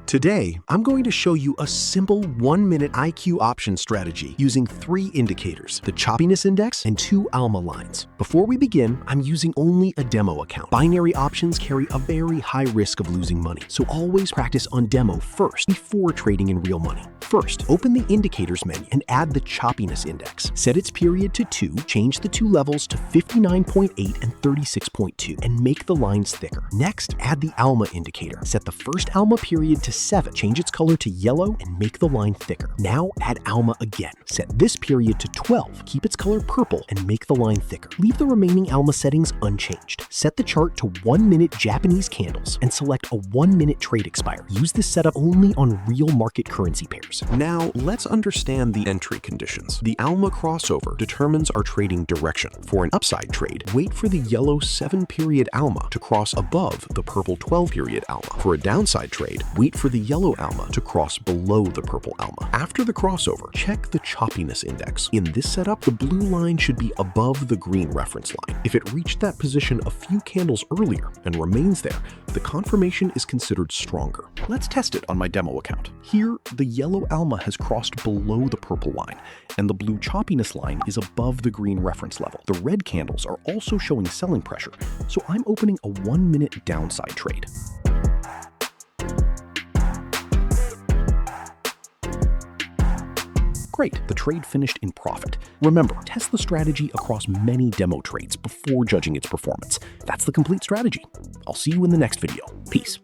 Today, I'm going to show you a simple 1-minute IQ option strategy using 3 indicators, the choppiness index and 2 ALMA lines. Before we begin, I'm using only a demo account. Binary options carry a very high risk of losing money, so always practice on demo first before trading in real money. First, open the indicators menu and add the choppiness index. Set its period to 2, change the 2 levels to 59.8 and 36.2, and make the lines thicker. Next, add the ALMA indicator. Set the first ALMA period to 7, change its color to yellow, and make the line thicker. Now add ALMA again. Set this period to 12, keep its color purple, and make the line thicker. Leave the remaining ALMA settings unchanged. Set the chart to 1-minute Japanese candles and select a 1-minute trade expire. Use this setup only on real market currency pairs. Now, let's understand the entry conditions. The ALMA crossover determines our trading direction. For an upside trade, wait for the yellow 7-period ALMA to cross above the purple 12-period ALMA. For a downside trade, wait for the yellow ALMA to cross below the purple ALMA. After the crossover, check the choppiness index. In this setup, the blue line should be above the green reference line. If it reached that position a few candles earlier and remains there, the confirmation is considered stronger. Let's test it on my demo account. Here, the yellow ALMA has crossed below the purple line, and the blue choppiness line is above the green reference level. The red candles are also showing selling pressure, so I'm opening a 1-minute downside trade. Great, the trade finished in profit. Remember, test the strategy across many demo trades before judging its performance. That's the complete strategy. I'll see you in the next video. Peace.